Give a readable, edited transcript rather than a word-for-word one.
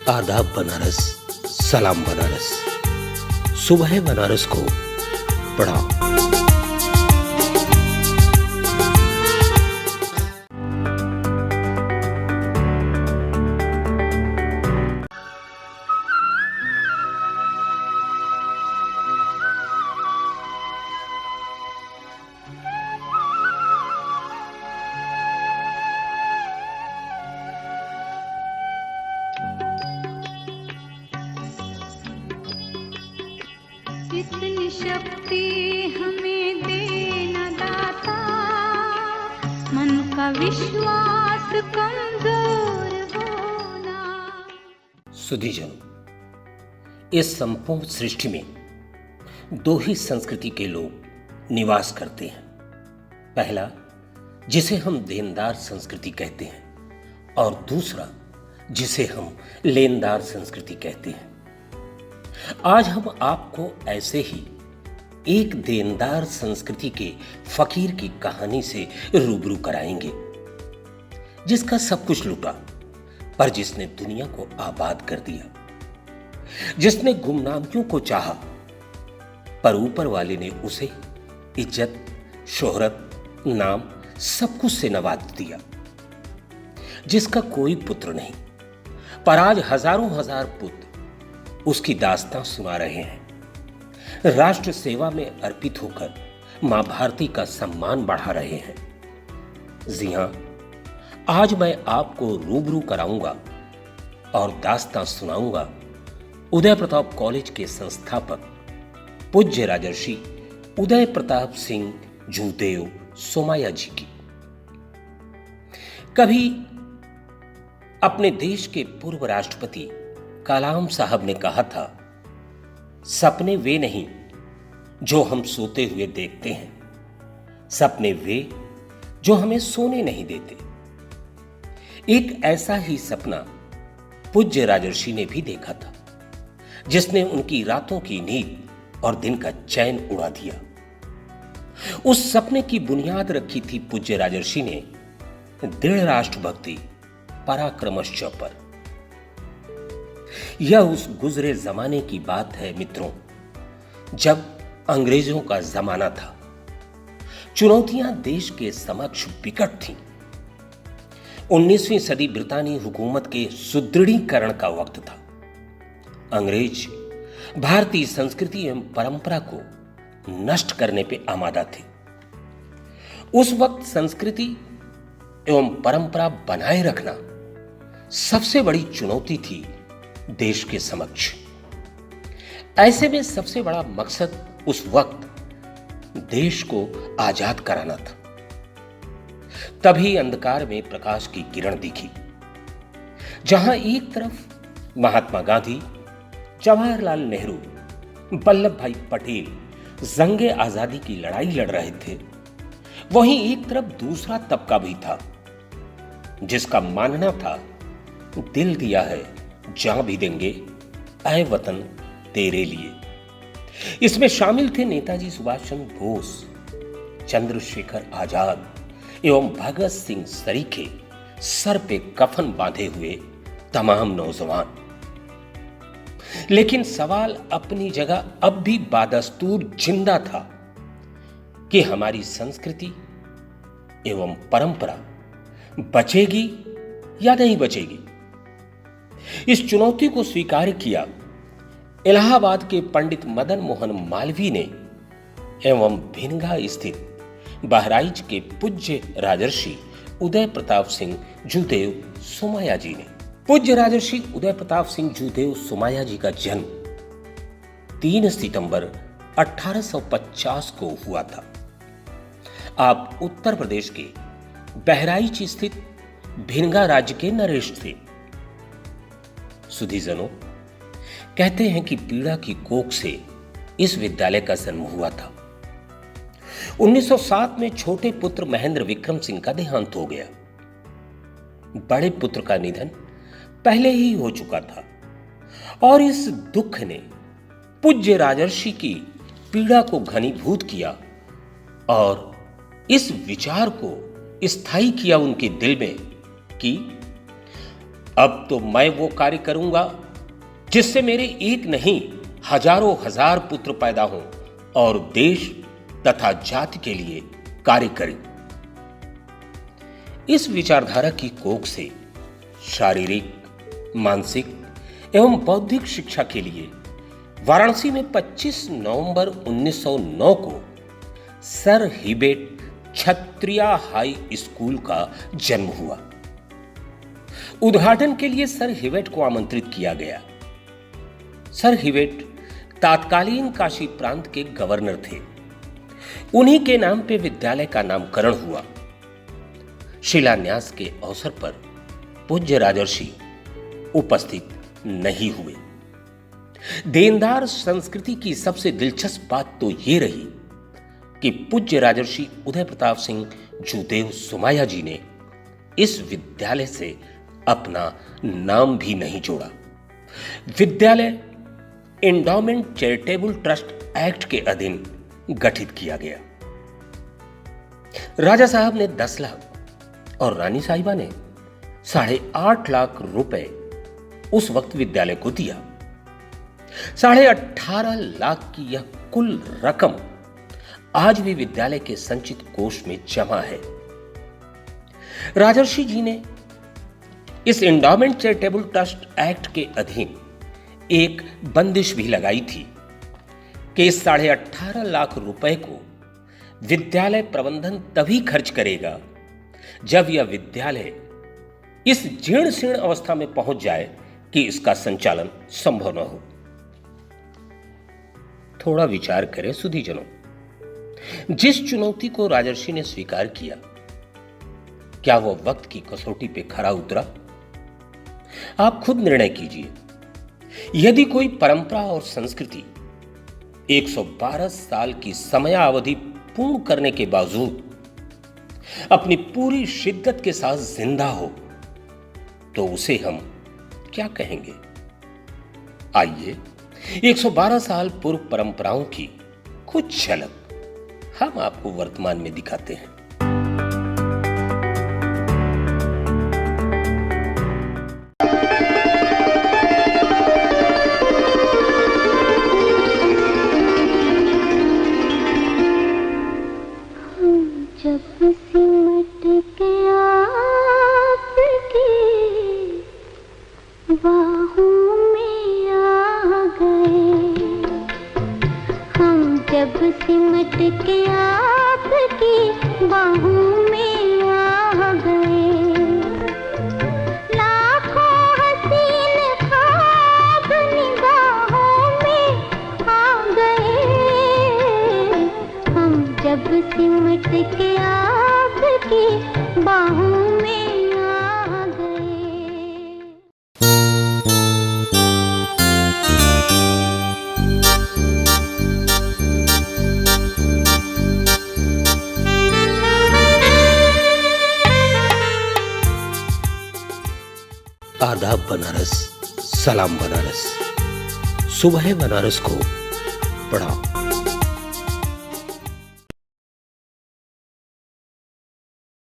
आदाब बनारस, सलाम बनारस, सुबह बनारस को पढ़ाओ। इतनी शक्ति हमें देना दाता, मन का विश्वास कमजोर होना। सुधीजनों, इस संपूर्ण सृष्टि में दो ही संस्कृति के लोग निवास करते हैं। पहला, जिसे हम देनदार संस्कृति कहते हैं, और दूसरा जिसे हम लेनदार संस्कृति कहते हैं। आज हम आपको ऐसे ही एक देनदार संस्कृति के फकीर की कहानी से रूबरू कराएंगे, जिसका सब कुछ लूटा पर जिसने दुनिया को आबाद कर दिया, जिसने गुमनामियों को चाहा पर ऊपर वाले ने उसे इज्जत, शोहरत, नाम सब कुछ से नवाज दिया, जिसका कोई पुत्र नहीं पर आज हजारों हजार पुत्र उसकी दास्तां सुना रहे हैं, राष्ट्र सेवा में अर्पित होकर मां भारती का सम्मान बढ़ा रहे हैं। जी हां, आज मैं आपको रूबरू कराऊंगा और दास्तां सुनाऊंगा उदय प्रताप कॉलेज के संस्थापक पूज्य राजर्षि उदय प्रताप सिंह जूदेव सोमाया जी की। कभी अपने देश के पूर्व राष्ट्रपति कलाम साहब ने कहा था, सपने वे नहीं जो हम सोते हुए देखते हैं, सपने वे जो हमें सोने नहीं देते। एक ऐसा ही सपना पूज्य राजर्षि ने भी देखा था, जिसने उनकी रातों की नींद और दिन का चैन उड़ा दिया। उस सपने की बुनियाद रखी थी पूज्य राजर्षि ने दृढ़ राष्ट्रभक्ति पराक्रमश्च पर। यह उस गुजरे जमाने की बात है मित्रों, जब अंग्रेजों का जमाना था, चुनौतियां देश के समक्ष विकट थीं। 19वीं सदी ब्रितानी हुकूमत के सुदृढ़ीकरण का वक्त था। अंग्रेज भारतीय संस्कृति एवं परंपरा को नष्ट करने पे आमादा थे। उस वक्त संस्कृति एवं परंपरा बनाए रखना सबसे बड़ी चुनौती थी देश के समक्ष। ऐसे में सबसे बड़ा मकसद उस वक्त देश को आजाद कराना था। तभी अंधकार में प्रकाश की किरण दिखी, जहां एक तरफ महात्मा गांधी, जवाहरलाल नेहरू, वल्लभ भाई पटेल जंगे आजादी की लड़ाई लड़ रहे थे, वहीं एक तरफ दूसरा तबका भी था, जिसका मानना था दिल दिया है जान भी देंगे ऐ वतन तेरे लिए। इसमें शामिल थे नेताजी सुभाष चंद्र बोस, चंद्रशेखर आजाद एवं भगत सिंह सरीखे सर पे कफन बांधे हुए तमाम नौजवान। लेकिन सवाल अपनी जगह अब भी बादस्तूर जिंदा था कि हमारी संस्कृति एवं परंपरा बचेगी या नहीं बचेगी। इस चुनौती को स्वीकार किया इलाहाबाद के पंडित मदन मोहन मालवीय ने एवं भिनगा स्थित बहराइच के पूज्य राजर्षि उदय प्रताप सिंह जूदेव सोमाया जी ने। पूज्य राजर्षि उदय प्रताप सिंह जूदेव सोमाया जी का जन्म 3 सितंबर 1850 को हुआ था। आप उत्तर प्रदेश के बहराइच स्थित भिनगा राज्य के नरेश थे। सुधीजनों, कहते हैं कि पीड़ा की कोख से इस विद्यालय का जन्म हुआ था। 1907 में छोटे पुत्र महेंद्र विक्रम सिंह का देहांत हो गया। बड़े पुत्र का निधन पहले ही हो चुका था और इस दुख ने पूज्य राजर्षि की पीड़ा को घनीभूत किया और इस विचार को स्थायी किया उनके दिल में कि अब तो मैं वो कार्य करूंगा जिससे मेरे एक नहीं हजारों हजार पुत्र पैदा हों और देश तथा जाति के लिए कार्य करें। इस विचारधारा की कोख से शारीरिक, मानसिक एवं बौद्धिक शिक्षा के लिए वाराणसी में 25 नवंबर 1909 को सर हिबेट क्षत्रिया हाई स्कूल का जन्म हुआ। उद्घाटन के लिए सर हिबेट को आमंत्रित किया गया। सर हिबेट तत्कालीन काशी प्रांत के गवर्नर थे। उन्हीं के नाम पे विद्यालय का नामकरण हुआ। शिलान्यास के अवसर पर पूज्य राजर्षि उपस्थित नहीं हुए। देनदार संस्कृति की सबसे दिलचस्प बात तो यह रही कि पूज्य राजर्षि उदय प्रताप सिंह जूदेव सुमाया जी ने इस विद्यालय से अपना नाम भी नहीं जोड़ा। विद्यालय एंडोमेंट चैरिटेबल ट्रस्ट एक्ट के अधीन गठित किया गया। राजा साहब ने 10 लाख और रानी साहिबा ने 8.5 लाख रुपए उस वक्त विद्यालय को दिया। 18.5 लाख की यह कुल रकम आज भी विद्यालय के संचित कोष में जमा है। राजर्षि जी ने इस एंडोमेंट चैरिटेबल ट्रस्ट एक्ट के अधीन एक बंदिश भी लगाई थी कि इस 18.5 लाख रुपए को विद्यालय प्रबंधन तभी खर्च करेगा जब यह विद्यालय इस जीर्ण शीर्ण अवस्था में पहुंच जाए कि इसका संचालन संभव न हो। थोड़ा विचार करें सुधीजनों, जिस चुनौती को राजर्षि ने स्वीकार किया, क्या वह वक्त की कसौटी पे खरा उतरा? आप खुद निर्णय कीजिए। यदि कोई परंपरा और संस्कृति 112 साल की समयावधि पूर्ण करने के बावजूद अपनी पूरी शिद्दत के साथ जिंदा हो तो उसे हम क्या कहेंगे? आइए 112 साल पूर्व परंपराओं की कुछ झलक हम आपको वर्तमान में दिखाते हैं। सिमट के आपकी बाहों में आ गए, लाखों हसीन ख्वाब निगाहों में आ गए। हम जब सिमट के आपकी बाहों में आ गए। आदाब बनारस, सलाम बनारस, सुबह बनारस को पढ़ाओ।